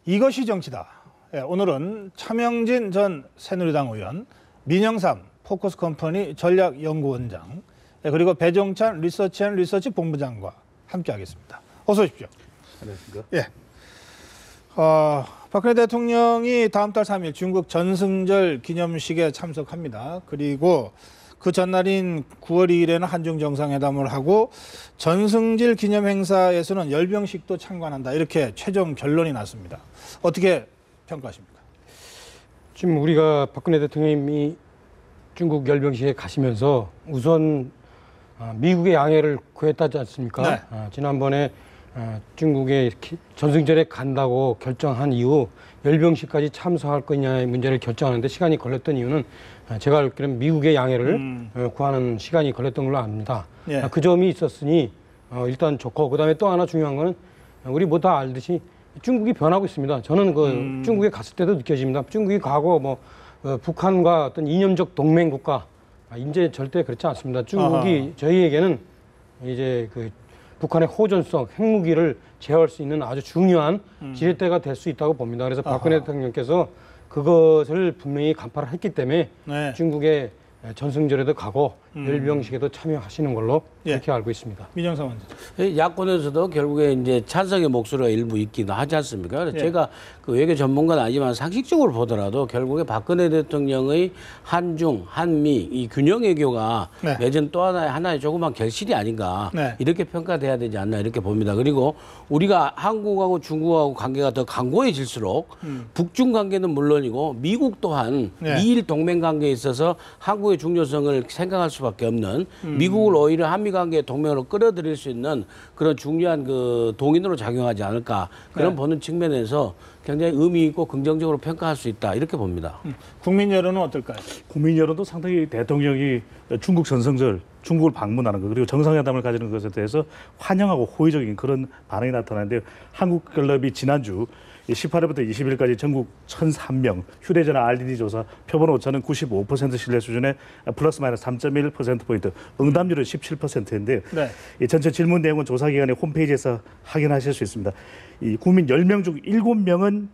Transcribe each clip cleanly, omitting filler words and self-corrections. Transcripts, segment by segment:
이것이 정치다. 예, 오늘은 차명진 전 새누리당 의원, 민영삼 포커스컴퍼니 전략연구원장, 그리고 배종찬 리서치 본부장과 함께하겠습니다. 어서 오십시오. 안녕하십니까. 예. 박근혜 대통령이 다음 달 3일 중국 전승절 기념식에 참석합니다. 그리고 그 전날인 9월 2일에는 한중 정상회담을 하고 전승절 기념 행사에서는 열병식도 참관한다. 이렇게 최종 결론이 났습니다. 어떻게 평가하십니까? 지금 우리가 박근혜 대통령이 중국 열병식에 가시면서 우선 미국의 양해를 구했다지 않습니까? 네. 지난번에 중국의 전승절에 간다고 결정한 이후 열병식까지 참석할 거냐의 문제를 결정하는데 시간이 걸렸던 이유는 제가 알기로는 미국의 양해를 구하는 시간이 걸렸던 걸로 압니다. 예. 그 점이 있었으니 일단 좋고, 그다음에 또 하나 중요한 거는 우리 뭐 다 알듯이 중국이 변하고 있습니다. 저는 중국에 갔을 때도 느껴집니다. 중국이 과거 북한과 어떤 이념적 동맹 국가, 이제 절대 그렇지 않습니다. 중국이 저희에게는 이제 북한의 호전성, 핵무기를 제어할 수 있는 아주 중요한 지렛대가 될 수 있다고 봅니다. 그래서 박근혜 대통령께서 그것을 분명히 간파를 했기 때문에 네. 중국의 전승절에도 가고 열병식에도 참여하시는 걸로 예. 그렇게 알고 있습니다. 민영삼 원장. 야권에서도 결국에 이제 찬성의 목소리가 일부 있기도 하지 않습니까? 그래서 예. 제가 그 외교 전문가는 아니지만 상식적으로 보더라도 결국에 박근혜 대통령의 한중, 한미 이 균형 외교가 네. 맺은 또 하나의 조그만 결실이 아닌가 네. 이렇게 평가돼야 되지 않나 이렇게 봅니다. 그리고 우리가 한국하고 중국하고 관계가 더 강고해질수록 북중 관계는 물론이고 미국 또한 네. 미일 동맹 관계에 있어서 한국의 중요성을 생각할 수밖에 없는 미국을 오히려 한미 관계의 동맹으로 끌어들일 수 있는 그런 중요한 동인으로 작용하지 않을까 그런 네. 보는 측면에서 굉장히 의미 있고 긍정적으로 평가할 수 있다 이렇게 봅니다. 국민 여론은 어떨까요? 국민 여론도 상당히 대통령이 중국 전승절 중국을 방문하는 것 그리고 정상회담을 가지는 것에 대해서 환영하고 호의적인 그런 반응이 나타나는데요. 한국갤럽이 지난주 18일부터 20일까지 전국 1,003명 휴대전화 RDD 조사 표본 오차는 95% 신뢰 수준의 플러스 마이너스 3.1%포인트, 응답률은 17%인데요. 네. 이 전체 질문 내용은 조사기관의 홈페이지에서 확인하실 수 있습니다. 이 국민 10명 중 7명은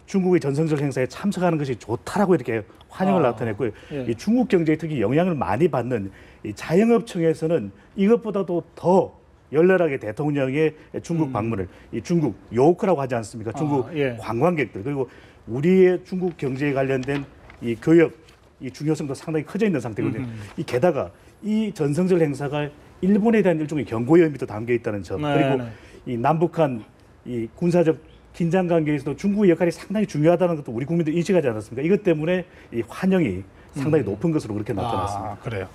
중국의 전승절 행사에 참석하는 것이 좋다라고 이렇게 환영을 나타냈고요. 예. 이 중국 경제에 특히 영향을 많이 받는 이 자영업층에서는 이것보다도 더 열렬하게 대통령의 중국 방문을 이 중국 요크라고 하지 않습니까? 중국 예. 관광객들 그리고 우리의 중국 경제에 관련된 이 교역 이 중요성도 상당히 커져 있는 상태거든요. 이 게다가 이 전승절 행사가 일본에 대한 일종의 경고의 의미도 담겨 있다는 점 네, 그리고 네. 이 남북한 이 군사적 긴장 관계에서도 중국의 역할이 상당히 중요하다는 것도 우리 국민들 인식하지 않았습니까? 이것 때문에 이 환영이 상당히 높은 것으로 그렇게 나타났습니다. 그래요.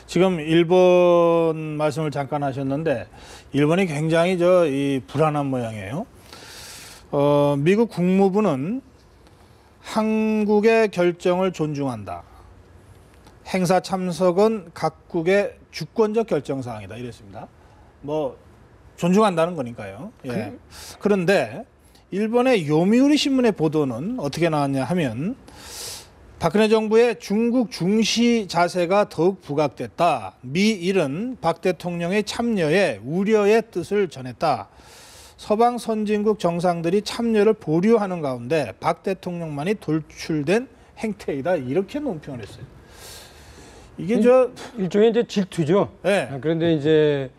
지금 일본 말씀을 잠깐 하셨는데 일본이 굉장히 불안한 모양이에요. 미국 국무부는 한국의 결정을 존중한다. 행사 참석은 각국의 주권적 결정 사항이다. 이랬습니다. 존중한다는 거니까요. 예. 그런데 일본의 요미우리 신문의 보도는 어떻게 나왔냐 하면 박근혜 정부의 중국 중시 자세가 더욱 부각됐다. 미일은 박 대통령의 참여에 우려의 뜻을 전했다. 서방 선진국 정상들이 참여를 보류하는 가운데 박 대통령만이 돌출된 행태이다. 이렇게 논평을 했어요. 이게 일종의 이제 질투죠. 네. 그런데 이제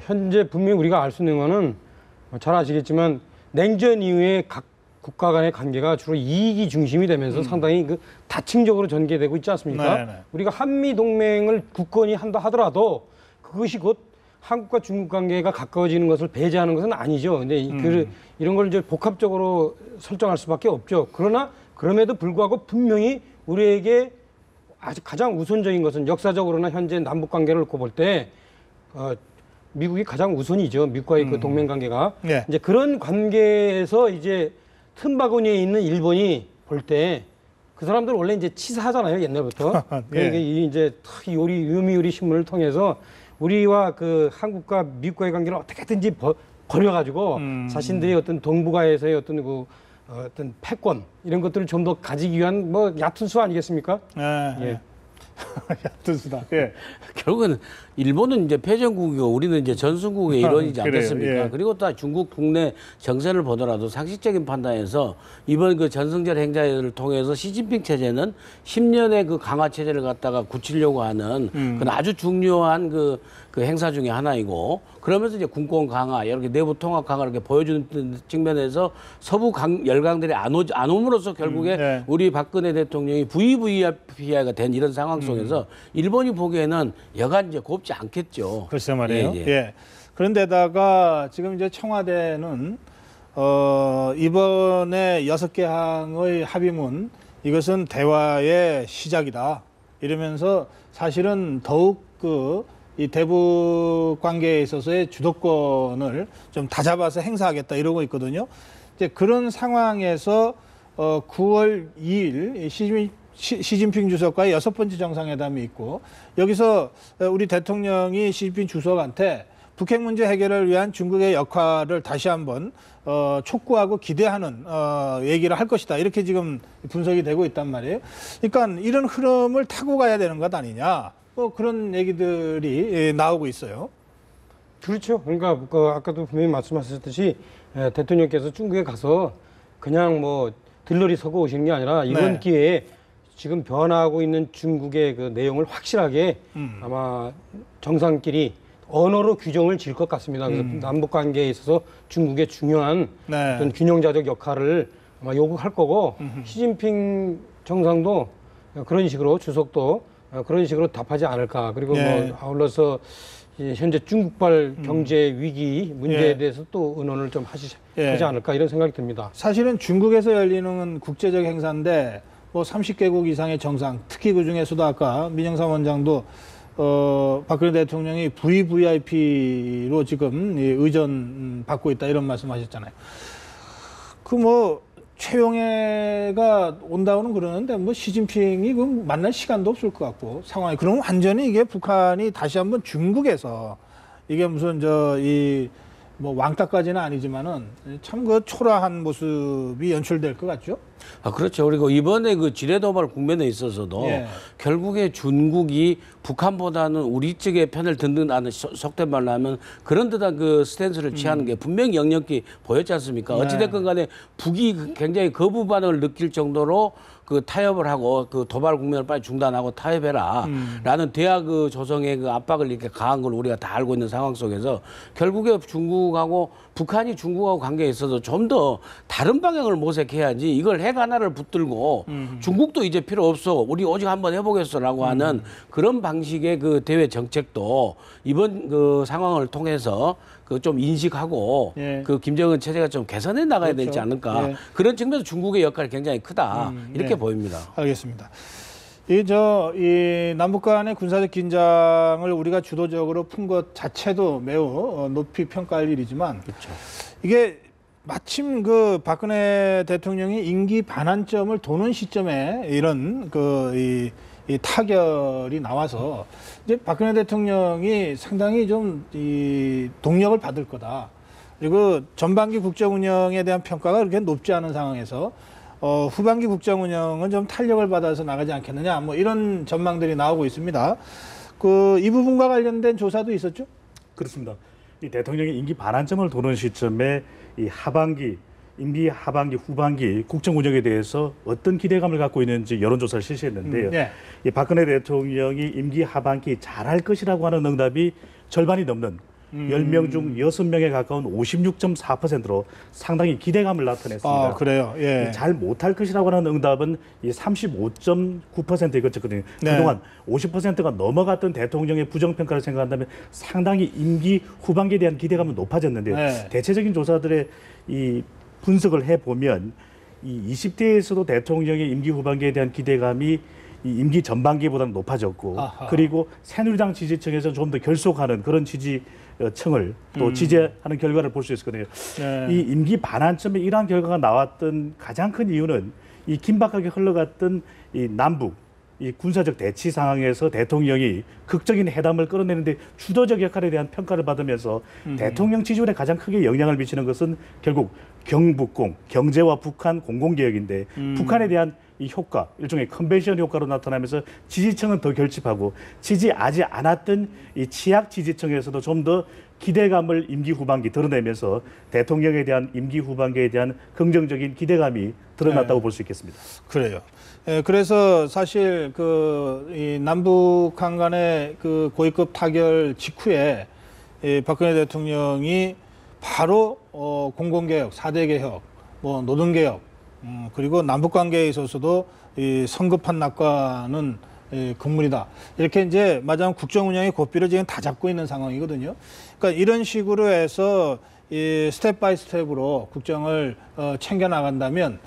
현재 분명히 우리가 알 수 있는 거는 잘 아시겠지만 냉전 이후에 각 국가 간의 관계가 주로 이익이 중심이 되면서 상당히 다층적으로 전개되고 있지 않습니까? 네네. 우리가 한미 동맹을 굳건히 한다 하더라도 그것이 곧 한국과 중국 관계가 가까워지는 것을 배제하는 것은 아니죠. 근데 이런 걸 이제 복합적으로 설정할 수밖에 없죠. 그러나 그럼에도 불구하고 분명히 우리에게 아직 가장 우선적인 것은 역사적으로나 현재 남북 관계를 놓고 볼 때 미국이 가장 우선이죠. 미국과의 그 동맹 관계가. 네. 이제 그런 관계에서 이제 틈바구니에 있는 일본이 볼 때 그 사람들 원래 이제 치사하잖아요, 옛날부터. 예. 그러니까 이제 요미우리 신문을 통해서 우리와 한국과 미국과의 관계를 어떻게든지 버려가지고 자신들이 어떤 동북아에서의 어떤 패권 이런 것들을 좀 더 가지기 위한 얕은 수 아니겠습니까? 예. 얕은 수다. 예. 결국은 일본은 이제 패전국이고 우리는 이제 전승국의 일원이지 그래요. 않겠습니까? 예. 그리고 또 중국 국내 정세를 보더라도 상식적인 판단에서 이번 그 전승절 행사를 통해서 시진핑 체제는 10년의 그 강화 체제를 갖다가 굳히려고 하는 그런 아주 중요한 그 행사 중에 하나이고, 그러면서 이제 군권 강화, 이렇게 내부 통합 강화를 이렇게 보여주는 측면에서 서부 열강들이 안 옴으로써 결국에 네. 우리 박근혜 대통령이 VVIP가 된 이런 상황 속에서 일본이 보기에는 여간 이제 곱지 않겠죠. 글쎄 말이에요. 예, 예. 예. 그런데다가 지금 이제 청와대는 이번에 6개 항의 합의문, 이것은 대화의 시작이다 이러면서 사실은 더욱 이 대북 관계에 있어서의 주도권을 좀 다잡아서 행사하겠다 이러고 있거든요. 이제 그런 상황에서 9월 2일 시진핑 주석과의 6번째 정상회담이 있고, 여기서 우리 대통령이 시진핑 주석한테 북핵 문제 해결을 위한 중국의 역할을 다시 한번 촉구하고 기대하는 얘기를 할 것이다. 이렇게 지금 분석이 되고 있단 말이에요. 그러니까 이런 흐름을 타고 가야 되는 것 아니냐. 그런 얘기들이 나오고 있어요. 그렇죠. 그러니까 아까도 분명히 말씀하셨듯이 대통령께서 중국에 가서 그냥 뭐 들러리 서고 오시는 게 아니라 이번 네. 기회에 지금 변화하고 있는 중국의 그 내용을 확실하게 아마 정상끼리 언어로 규정을 지을 것 같습니다. 그래서 남북 관계에 있어서 중국의 중요한 네. 어떤 균형자적 역할을 아마 요구할 거고, 시진핑 정상도 그런 식으로, 주석도 그런 식으로 답하지 않을까. 그리고 예. 뭐 아울러서 현재 중국발 경제 위기 문제에 예. 대해서 또 의논을 좀 예. 하지 않을까 이런 생각이 듭니다. 사실은 중국에서 열리는 국제적 행사인데 뭐 30개국 이상의 정상, 특히 그 중에서도 아까 민영삼 원장도 박근혜 대통령이 VVIP로 지금 의전 받고 있다 이런 말씀하셨잖아요. 최용해가 온다고는 그러는데 뭐 시진핑이 그 만날 시간도 없을 것 같고 상황이, 그러면 완전히 이게 북한이 다시 한번 중국에서 이게 무슨 뭐 왕따까지는 아니지만은 참 그 초라한 모습이 연출될 것 같죠. 그렇죠. 그리고 이번에 그 지뢰도발 국면에 있어서도 예. 결국에 중국이 북한보다는 우리 측의 편을 든든하는, 속된 말로 하면 그런 듯한 그 스탠스를 취하는 게 분명히 역력이 보였지 않습니까? 네. 어찌됐건 간에 북이 굉장히 거부 반응을 느낄 정도로 그 타협을 하고 그 도발 국면을 빨리 중단하고 타협해라 라는 대화 그 조성의 그 압박을 이렇게 가한 걸 우리가 다 알고 있는 상황 속에서 결국에 중국하고 북한이 중국하고 관계에 있어서 좀 더 다른 방향을 모색해야지, 이걸 핵 하나를 붙들고 중국도 이제 필요 없어, 우리 오직 한번 해보겠어라고 하는 그런 방식의 그 대외 정책도 이번 그 상황을 통해서 그 좀 인식하고 예. 그 김정은 체제가 좀 개선해 나가야 그렇죠. 되지 않을까. 예. 그런 측면에서 중국의 역할이 굉장히 크다. 이렇게 예. 보입니다. 알겠습니다. 이 남북 간의 군사적 긴장을 우리가 주도적으로 푼 것 자체도 매우 높이 평가할 일이지만, 그렇죠. 이게 마침 그 박근혜 대통령이 임기 반환점을 도는 시점에 이런 이 타결이 나와서 이제 박근혜 대통령이 상당히 좀 이 동력을 받을 거다. 그리고 전반기 국정 운영에 대한 평가가 그렇게 높지 않은 상황에서 후반기 국정 운영은 좀 탄력을 받아서 나가지 않겠느냐, 뭐 이런 전망들이 나오고 있습니다. 이 부분과 관련된 조사도 있었죠? 그렇습니다. 이 대통령이 임기 반환점을 도는 시점에 이 임기 하반기, 후반기 국정 운영에 대해서 어떤 기대감을 갖고 있는지 여론조사를 실시했는데요. 네. 이 박근혜 대통령이 임기 하반기 잘할 것이라고 하는 응답이 절반이 넘는 10명 중 6명에 가까운 56.4%로 상당히 기대감을 나타냈습니다. 그래요. 예. 잘 못할 것이라고 하는 응답은 이 35.9%에 그쳤거든요. 네. 그동안 50%가 넘어갔던 대통령의 부정평가를 생각한다면 상당히 임기 후반기에 대한 기대감은 높아졌는데요. 네. 대체적인 조사들의 이 분석을 해보면 이 20대에서도 대통령의 임기 후반기에 대한 기대감이 이 임기 전반기보다는 높아졌고, 아하. 그리고 새누리당 지지층에서 좀 더 결속하는 그런 지지층을 또 지지하는 결과를 볼 수 있거든요. 네. 이 임기 반환점에 이러한 결과가 나왔던 가장 큰 이유는 이 긴박하게 흘러갔던 이 남북 이 군사적 대치 상황에서 대통령이 극적인 회담을 끌어내는데 주도적 역할에 대한 평가를 받으면서 대통령 지지율에 가장 크게 영향을 미치는 것은 결국 경북공, 경제와 북한 공공개혁인데 북한에 대한 이 효과, 일종의 컨벤션 효과로 나타나면서 지지층은 더 결집하고 지지하지 않았던 이 취약 지지층에서도 좀 더 기대감을 임기 후반기 드러내면서 대통령에 대한 임기 후반기에 대한 긍정적인 기대감이 드러났다고 볼 수 있겠습니다. 그래요. 예, 그래서 사실 이 남북한 간의 그 고위급 타결 직후에 이 박근혜 대통령이 바로 공공개혁, 4대 개혁, 뭐 노동개혁, 그리고 남북관계에 있어서도 이 성급한 낙관은 금물이다. 이렇게 이제 마지막 국정 운영의 고삐를 지금 다 잡고 있는 상황이거든요. 그러니까 이런 식으로 해서 이 스텝 바이 스텝으로 국정을 챙겨 나간다면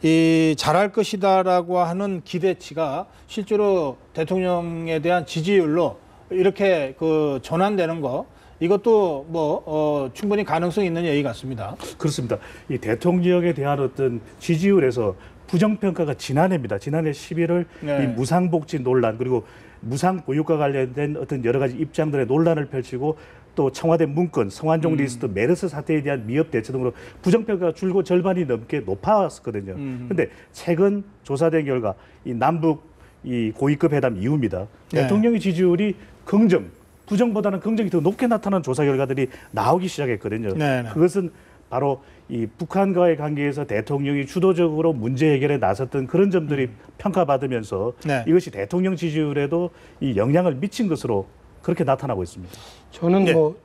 이 잘할 것이다라고 하는 기대치가 실제로 대통령에 대한 지지율로 이렇게 그 전환되는 거 이것도 뭐 충분히 가능성이 있는 얘기 같습니다. 그렇습니다. 이 대통령에 대한 어떤 지지율에서 부정평가가 지난해입니다. 지난해 11월 네. 이 무상복지 논란 그리고 무상보육과 관련된 어떤 여러 가지 입장들의 논란을 펼치고 또 청와대 문건, 성완종 리스트, 메르스 사태에 대한 미흡 대처 등으로 부정평가가 줄고 절반이 넘게 높았거든요. 그런데 최근 조사된 결과 이 남북 이 고위급 회담 이후입니다. 네. 대통령의 지지율이 긍정, 부정보다는 긍정이 더 높게 나타나는 조사 결과들이 나오기 시작했거든요. 네, 네. 그것은 바로 이 북한과의 관계에서 대통령이 주도적으로 문제 해결에 나섰던 그런 점들이 평가받으면서 네. 이것이 대통령 지지율에도 이 영향을 미친 것으로 그렇게 나타나고 있습니다. 저는 예. 뭐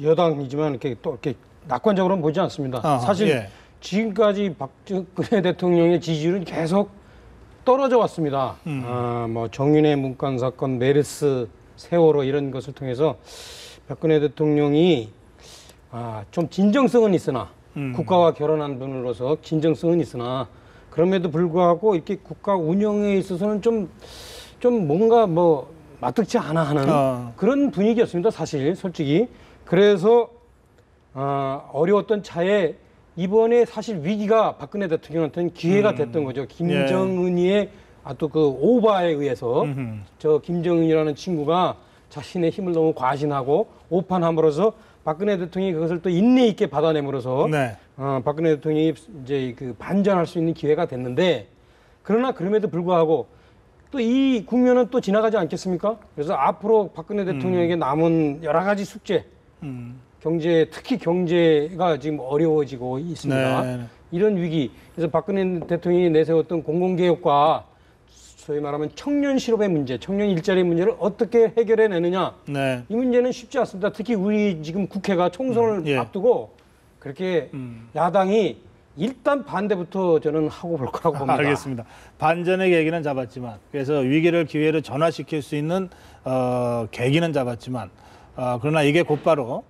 여당이지만 이렇게 또 이렇게 낙관적으로는 보지 않습니다. 아하, 사실 예. 지금까지 박근혜 대통령의 지지율은 계속 떨어져 왔습니다. 뭐 정윤회 문건 사건, 메르스, 세월호 이런 것을 통해서 박근혜 대통령이 좀 진정성은 있으나 국가와 결혼한 분으로서 진정성은 있으나 그럼에도 불구하고 이렇게 국가 운영에 있어서는 좀 뭔가 뭐 마뜩지 않아 하는 그런 분위기였습니다. 사실 솔직히 그래서 어려웠던 차에 이번에 사실 위기가 박근혜 대통령한테는 기회가 됐던 거죠. 김정은이의 또 그 오바에 의해서 저 김정은이라는 친구가 자신의 힘을 너무 과신하고 오판함으로써 박근혜 대통령이 그것을 또 인내 있게 받아내므로서 네. 박근혜 대통령이 이제 그 반전할 수 있는 기회가 됐는데 그러나 그럼에도 불구하고 또 이 국면은 또 지나가지 않겠습니까? 그래서 앞으로 박근혜 대통령에게 남은 여러 가지 숙제, 특히 경제가 지금 어려워지고 있습니다. 네. 이런 위기. 그래서 박근혜 대통령이 내세웠던 공공개혁과 소위 말하면 청년 실업의 문제, 청년 일자리 문제를 어떻게 해결해내느냐. 네. 이 문제는 쉽지 않습니다. 특히 우리 지금 국회가 총선을 예. 앞두고 그렇게 야당이 일단 반대부터 저는 하고 볼 거라고 봅니다. 알겠습니다. 반전의 계기는 잡았지만 그래서 위기를 기회로 전환시킬 수 있는 계기는 잡았지만 그러나 이게 곧바로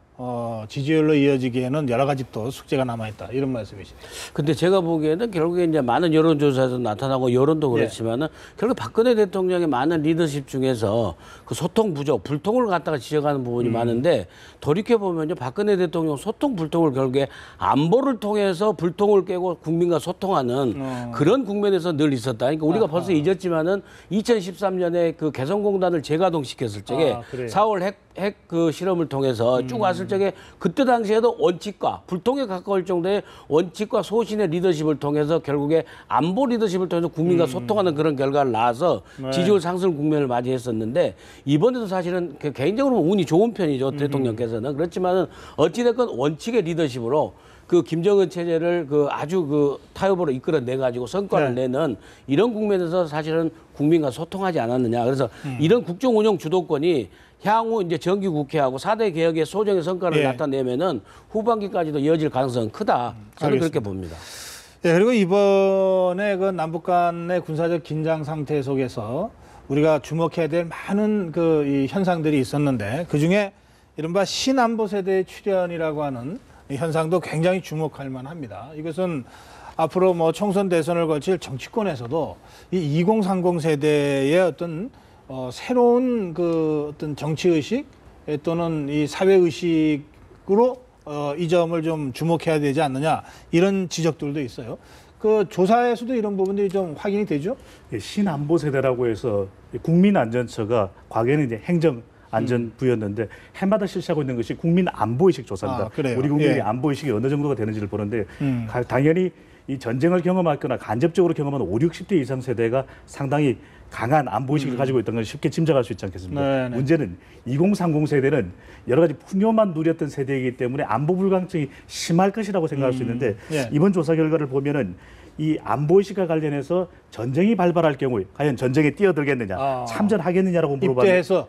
지지율로 이어지기에는 여러 가지 또 숙제가 남아있다 이런 말씀이시죠. 근데 제가 보기에는 결국에 이제 많은 여론조사에서 나타나고 여론도 그렇지만은 결국 박근혜 대통령의 많은 리더십 중에서 그 소통 부족, 불통을 갖다가 지적하는 부분이 많은데 돌이켜 보면요 박근혜 대통령 소통 불통을 결국에 안보를 통해서 불통을 깨고 국민과 소통하는 그런 국면에서 늘 있었다. 그러니까 우리가 벌써 잊었지만은 2013년에 그 개성공단을 재가동시켰을 적에 그래요. 4월 핵 그 실험을 통해서 쭉 왔을 적에 그때 당시에도 원칙과 불통에 가까울 정도의 원칙과 소신의 리더십을 통해서 결국에 안보 리더십을 통해서 국민과 소통하는 그런 결과를 낳아서 지지율 상승 국면을 맞이했었는데 이번에도 사실은 개인적으로 운이 좋은 편이죠 대통령께서는. 그렇지만은 어찌됐건 원칙의 리더십으로 그 김정은 체제를 그 아주 그 타협으로 이끌어내 가지고 성과를 내는 이런 국면에서 사실은 국민과 소통하지 않았느냐. 그래서 이런 국정 운영 주도권이 향후 이제 정기 국회하고 4대 개혁의 소정의 성과를 나타내면은 후반기까지도 이어질 가능성은 크다. 저는 알겠습니다. 그렇게 봅니다. 예, 그리고 이번에 그 남북 간의 군사적 긴장 상태 속에서 우리가 주목해야 될 많은 이 현상들이 있었는데 그중에 이른바 신안보 세대의 출현이라고 하는 이 현상도 굉장히 주목할 만합니다. 이것은 앞으로 뭐 총선 대선을 거칠 정치권에서도 이 2030 세대의 어떤 새로운 그 어떤 정치 의식 또는 이 사회 의식으로 이 점을 좀 주목해야 되지 않느냐 이런 지적들도 있어요. 그 조사에서도 이런 부분들이 좀 확인이 되죠? 신안보 세대라고 해서 국민안전처가 과거에는 이제 안전부였는데 해마다 실시하고 있는 것이 국민 안보의식 조사입니다. 아, 그래요? 우리 국민의 예. 안보의식이 어느 정도가 되는지를 보는데 당연히 이 전쟁을 경험했거나 간접적으로 경험한 5, 60대 이상 세대가 상당히 강한 안보의식을 가지고 있다는 걸 쉽게 짐작할 수 있지 않겠습니까? 네네. 문제는 2030 세대는 여러 가지 풍요만 누렸던 세대이기 때문에 안보 불감증이 심할 것이라고 생각할 수 있는데 예. 이번 조사 결과를 보면은 이 안보의식과 관련해서 전쟁이 발발할 경우에 과연 전쟁에 뛰어들겠느냐, 아. 참전하겠느냐라고 물어봤는데 입대해서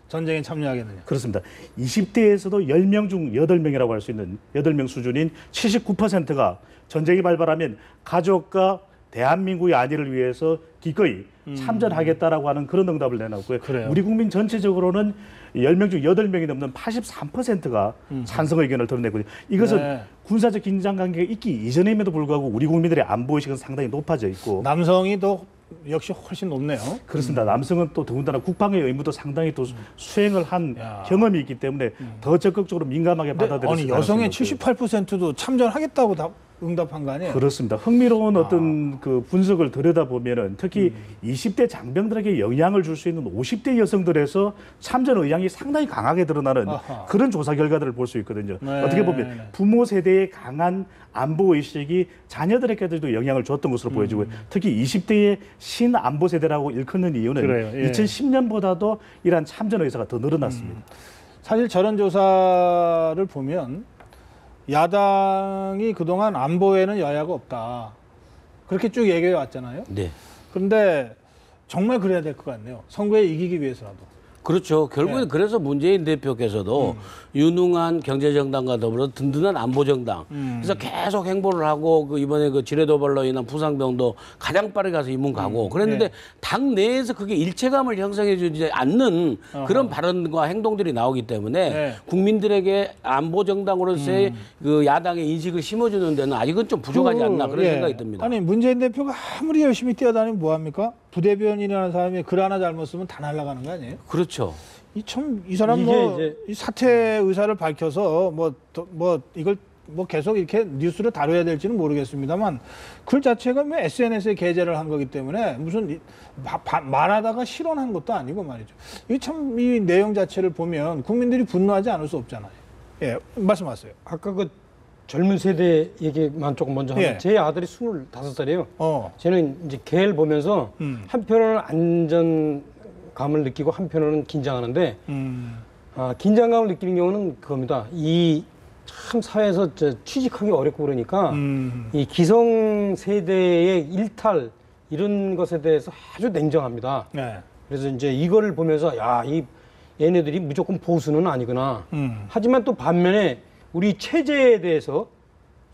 전쟁에 참여하겠느냐. 그렇습니다. 20대에서도 10명 중 8명이라고 할 수 있는 8명 수준인 79%가 전쟁이 발발하면 가족과 대한민국의 안위를 위해서 기꺼이 참전하겠다라고 하는 그런 응답을 내놨고요. 그래요. 우리 국민 전체적으로는 10명 중 8명이 넘는 83%가 찬성 의견을 드러냈거든요. 이것은 네. 군사적 긴장 관계가 있기 이전임에도 불구하고 우리 국민들의 안보의식은 상당히 높아져 있고 남성이 더 역시 훨씬 높네요. 그렇습니다. 남성은 또 더군다나 국방의 의무도 상당히 또 수행을 한 야. 경험이 있기 때문에 더 적극적으로 민감하게 받아들일 수 아니 있는 여성의 가능성이 높고요. 78%도 참전하겠다고 응답한 거 아니에요? 그렇습니다. 흥미로운 어떤 그 분석을 들여다보면은 특히 20대 장병들에게 영향을 줄 수 있는 50대 여성들에서 참전 의향이 상당히 강하게 드러나는 아하. 그런 조사 결과들을 볼 수 있거든요. 네. 어떻게 보면 부모 세대의 강한 안보 의식이 자녀들에게도 영향을 줬던 것으로 보여지고 특히 20대의 신안보 세대라고 일컫는 이유는 그래요. 예. 2010년보다도 이러한 참전 의사가 더 늘어났습니다. 사실 저런 조사를 보면 야당이 그동안 안보에는 여야가 없다. 그렇게 쭉 얘기해 왔잖아요. 네. 그런데 정말 그래야 될 것 같네요. 선거에 이기기 위해서라도. 그렇죠. 결국엔 네. 그래서 문재인 대표께서도 유능한 경제정당과 더불어 든든한 안보정당. 그래서 계속 행보를 하고 그 이번에 그 지뢰도발로 인한 부상병도 가장 빠르게 가서 입문 가고 그랬는데 네. 당 내에서 그게 일체감을 형성해 주지 않는 그런 발언과 행동들이 나오기 때문에 네. 국민들에게 안보정당으로서의 그 야당의 인식을 심어주는 데는 아직은 좀 부족하지 않나 그런 예. 생각이 듭니다. 아니 문재인 대표가 아무리 열심히 뛰어다니면 뭐합니까? 부대변인이라는 사람이 글 하나 잘못 쓰면 다 날아가는 거 아니에요? 그렇죠. 이 사람 이게 뭐 이제- 이 사퇴 의사를 밝혀서 뭐 이걸 뭐 계속 이렇게 뉴스로 다뤄야 될지는 모르겠습니다만 글 자체가 뭐 SNS에 게재를 한 거기 때문에 무슨 말하다가 실언한 것도 아니고 말이죠. 이 참 이 내용 자체를 보면 국민들이 분노하지 않을 수 없잖아요. 예, 말씀하세요. 아까 그 젊은 세대 얘기만 조금 먼저 하면 예. 제 아들이 25살이에요. 저는 이제 걔를 보면서 한편으로는 안전감을 느끼고 한편으로는 긴장하는데 긴장감을 느끼는 경우는 그겁니다. 이 참 사회에서 취직하기 어렵고 그러니까 이 기성 세대의 일탈 이런 것에 대해서 아주 냉정합니다. 네. 그래서 이제 이거를 보면서 이 얘네들이 무조건 보수는 아니구나. 하지만 또 반면에 우리 체제에 대해서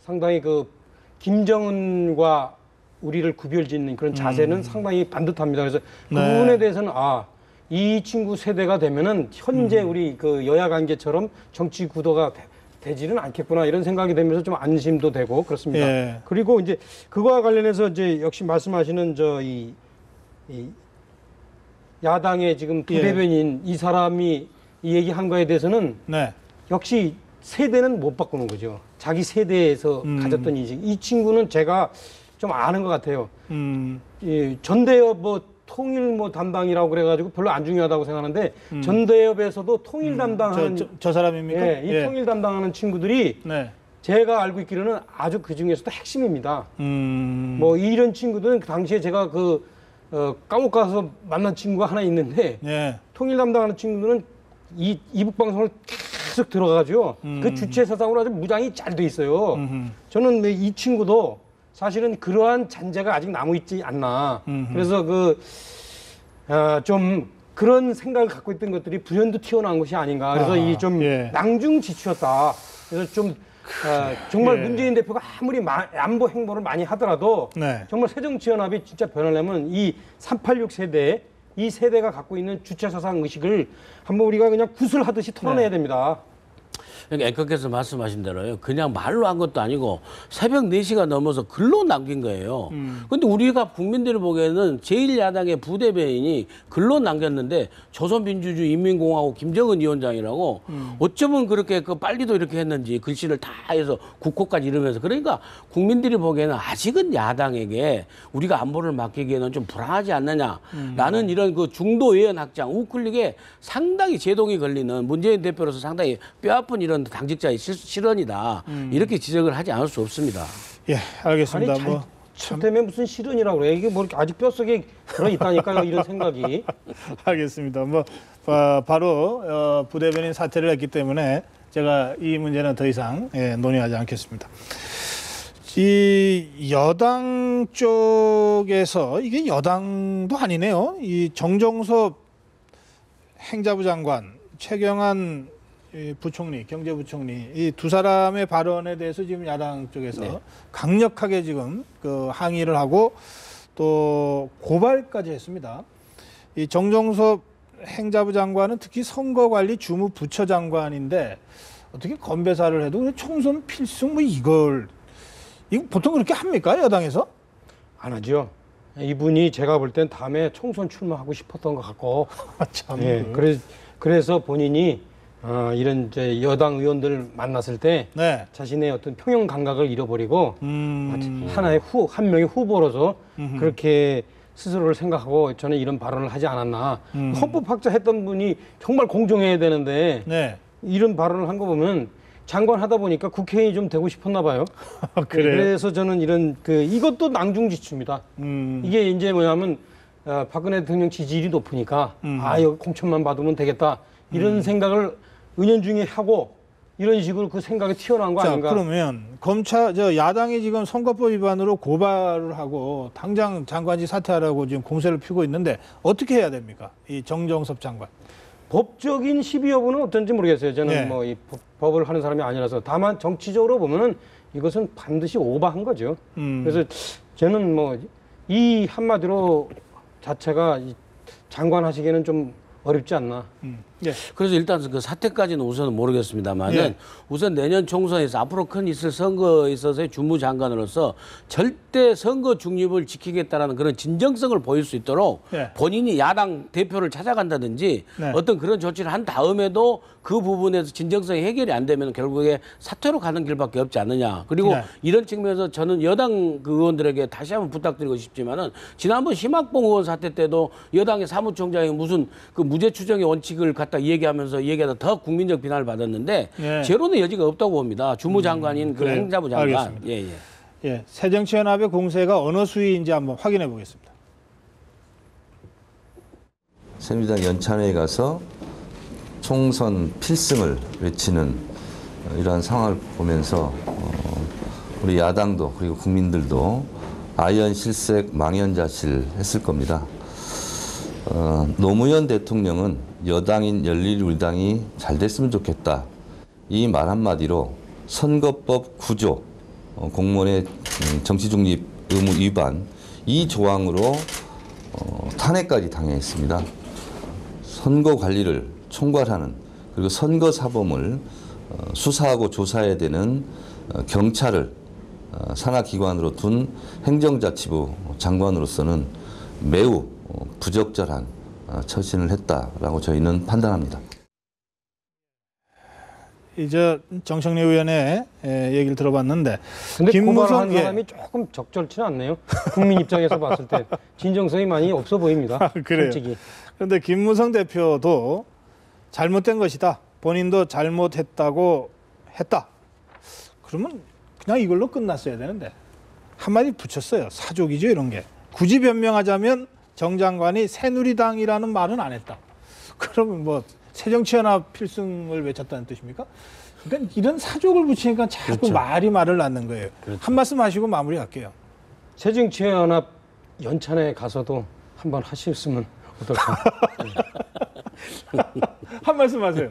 상당히 그 김정은과 우리를 구별짓는 그런 자세는 상당히 반듯합니다. 그래서 그 네. 부분에 대해서는 이 친구 세대가 되면은 현재 우리 그 여야 관계처럼 정치 구도가 되지는 않겠구나 이런 생각이 되면서 좀 안심도 되고 그렇습니다. 예. 그리고 이제 그거와 관련해서 이제 역시 말씀하시는 이 야당의 지금 부대변인 이 사람이 이 얘기한 거에 대해서는 네. 역시 세대는 못 바꾸는 거죠. 자기 세대에서 가졌던 인식. 이 친구는 제가 좀 아는 것 같아요. 이 전대협 통일 담당이라고 그래가지고 별로 안 중요하다고 생각하는데 전대협에서도 통일 담당하는 저 사람입니까? 예, 이 통일 담당하는 친구들이 네. 제가 알고 있기로는 아주 그 중에서도 핵심입니다. 뭐 이런 친구들은 그 당시에 제가 감옥 가서 만난 친구가 하나 있는데 네. 통일 담당하는 친구들은 이 이북 방송을 계속 들어가가지고 그 주체 사상으로 아주 무장이 잘 돼 있어요. 저는 이 친구도 사실은 그러한 잔재가 아직 남아 있지 않나. 그래서 좀 그런 생각을 갖고 있던 것들이 불현듯 튀어나온 것이 아닌가. 그래서 이 좀 예. 낭중지추였다. 그래서 좀 정말 예. 문재인 대표가 아무리 안보 행보를 많이 하더라도 네. 정말 새정치연합이 진짜 변하려면 이 386 세대 이 세대가 갖고 있는 주체 사상 의식을 한번 우리가 그냥 구슬하듯이 털어내야 됩니다. 그러니까 앵커께서 말씀하신 대로요. 그냥 말로 한 것도 아니고 새벽 4시가 넘어서 글로 남긴 거예요. 근데 우리가 국민들이 보기에는 제1야당의 부대변인이 글로 남겼는데 조선민주주의 인민공화국 김정은 위원장이라고 어쩌면 그렇게 그 빨리도 이렇게 했는지 글씨를 다 해서 국호까지 이러면서 그러니까 국민들이 보기에는 아직은 야당에게 우리가 안보를 맡기기에는 좀 불안하지 않느냐라는 이런 그 중도 외연 확장 우클릭에 상당히 제동이 걸리는 문재인 대표로서 상당히 뼈아픈 이런 당직자의 실언이다. 이렇게 지적을 하지 않을 수 없습니다. 예, 알겠습니다. 아니, 뭐 참 때문에 무슨 실언이라고 그래. 이게 뭐 이렇게 아직 뼛속에 들어있다니까요. 이런 생각이. 알겠습니다. 뭐 바로 부대변인 사퇴를 했기 때문에 제가 이 문제는 더 이상 논의하지 않겠습니다. 이 여당 쪽에서 이게 여당도 아니네요. 이 정종섭 행자부 장관, 최경환 부총리, 경제부총리 이 두 사람의 발언에 대해서 지금 야당 쪽에서 네. 강력하게 지금 그 항의를 하고 또 고발까지 했습니다. 이 정종섭 행자부 장관은 특히 선거관리 주무부처장관인데 어떻게 건배사를 해도 총선 필승 뭐 이거 보통 그렇게 합니까 여당에서? 안 하죠. 이분이 제가 볼 땐 다음에 총선 출마하고 싶었던 것 같고. 참. 예, 그래서 본인이 이런 이제 여당 의원들을 만났을 때 네. 자신의 어떤 평형 감각을 잃어버리고 하나의 한 명의 후보로서 그렇게 스스로를 생각하고 저는 이런 발언을 하지 않았나. 헌법학자 했던 분이 정말 공정해야 되는데 네. 이런 발언을 한 거 보면 장관 하다 보니까 국회의원이 좀 되고 싶었나 봐요. 그래요? 그래서 저는 이런 이것도 낭중지추입니다. 이게 이제 뭐냐면 박근혜 대통령 지지율이 높으니까 여기 공천만 받으면 되겠다 이런 생각을 은연중에 하고 이런 식으로 그 생각이 튀어나온 거 자, 아닌가? 그러면 야당이 지금 선거법 위반으로 고발을 하고 당장 장관직 사퇴하라고 지금 공세를 피우고 있는데 어떻게 해야 됩니까? 이 정종섭 장관. 법적인 시비 여부는 어떤지 모르겠어요. 저는 네. 뭐 이 법을 하는 사람이 아니라서 다만 정치적으로 보면은 이것은 반드시 오버한 거죠. 그래서 저는 뭐 이 한마디로 자체가 장관 하시기에는 좀 어렵지 않나. 예. 그래서 일단 그 사태까지는 우선은 모르겠습니다만은 예. 우선 내년 총선에서 앞으로 큰 있을 선거에 있어서의 주무장관으로서 절대 선거 중립을 지키겠다라는 그런 진정성을 보일 수 있도록 예. 본인이 야당 대표를 찾아간다든지 네. 어떤 그런 조치를 한 다음에도 그 부분에서 진정성이 해결이 안 되면 결국에 사퇴로 가는 길밖에 없지 않느냐. 그리고 네. 이런 측면에서 저는 여당 그 의원들에게 다시 한번 부탁드리고 싶지만은 지난번 심학봉 의원 사태 때도 여당의 사무총장이 무슨 그 무죄 추정의 원칙을 갖다 얘기하다 더 국민적 비난을 받았는데 네. 제로는 여지가 없다고 봅니다. 주무장관인 그 그래요. 행자부 장관. 알겠습니다. 예, 예. 예. 새정치연합의 공세가 어느 수위인지 한번 확인해 보겠습니다. 새누리당 연찬회에 가서 총선 필승을 외치는 이러한 상황을 보면서 우리 야당도 그리고 국민들도 아연실색 망연자실했을 겁니다. 노무현 대통령은 여당인 열린우리당이 잘 됐으면 좋겠다. 이 말 한마디로 선거법 9조 공무원의 정치중립 의무 위반 이 조항으로 탄핵까지 당했습니다. 선거 관리를 총괄하는 그리고 선거 사범을 수사하고 조사해야 되는 경찰을 산하기관으로 둔 행정자치부 장관으로서는 매우 부적절한 처신을 했다라고 저희는 판단합니다. 이제 정청래 의원의 얘기를 들어봤는데 근데 고발을 한 예. 사람이 조금 적절치는 않네요. 국민 입장에서 봤을 때 진정성이 많이 없어 보입니다. 그래요. 솔직히. 그런데 김무성 대표도 잘못된 것이다. 본인도 잘못했다고 했다. 그러면 그냥 이걸로 끝났어야 되는데 한마디 붙였어요. 사족이죠 이런 게. 굳이 변명하자면 정 장관이 새누리당이라는 말은 안 했다. 그러면 뭐 새정치연합 필승을 외쳤다는 뜻입니까? 그러니까 이런 사족을 붙이니까 자꾸 그렇죠. 말을 낳는 거예요. 한 말씀 하시고 마무리할게요. 새정치연합 연찬에 가서도 한번 하셨으면 어떨까? 한 말씀 하세요.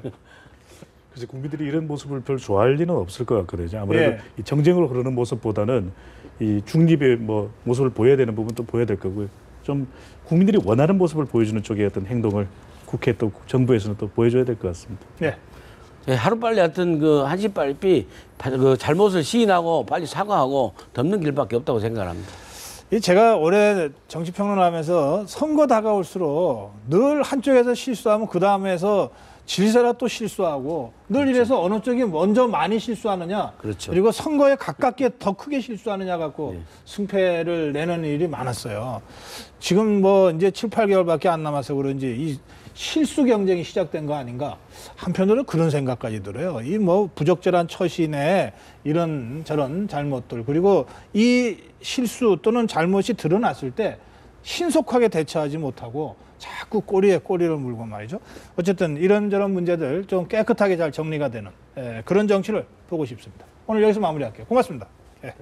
그래서 국민들이 이런 모습을 별 좋아할 리는 없을 것 같거든요. 아무래도 예. 이 정쟁으로 흐르는 모습보다는 이 중립의 뭐 모습을 보여야 되는 부분도 보여야 될 거고요. 좀 국민들이 원하는 모습을 보여주는 쪽의 어떤 행동을 국회 또 정부에서는 또 보여줘야 될 것 같습니다. 네. 하루빨리 하여튼 그 한시빨리 그 잘못을 시인하고 빨리 사과하고 덮는 길밖에 없다고 생각합니다. 제가 올해 정치평론하면서 선거 다가올수록 늘 한쪽에서 실수하면 그 다음에서 질세라 또 실수하고 늘 이래서 어느 쪽이 먼저 많이 실수하느냐 그렇죠. 그리고 선거에 가깝게 더 크게 실수하느냐 갖고 승패를 내는 일이 많았어요. 지금 뭐 이제 7, 8개월밖에 안 남아서 그런지 이 실수 경쟁이 시작된 거 아닌가 한편으로 그런 생각까지 들어요. 이 뭐 부적절한 처신에 이런 저런 잘못들 그리고 이 실수 또는 잘못이 드러났을 때 신속하게 대처하지 못하고 자꾸 꼬리에 꼬리를 물고 말이죠. 어쨌든 이런저런 문제들 좀 깨끗하게 잘 정리가 되는 그런 정치를 보고 싶습니다. 오늘 여기서 마무리할게요. 고맙습니다. 예.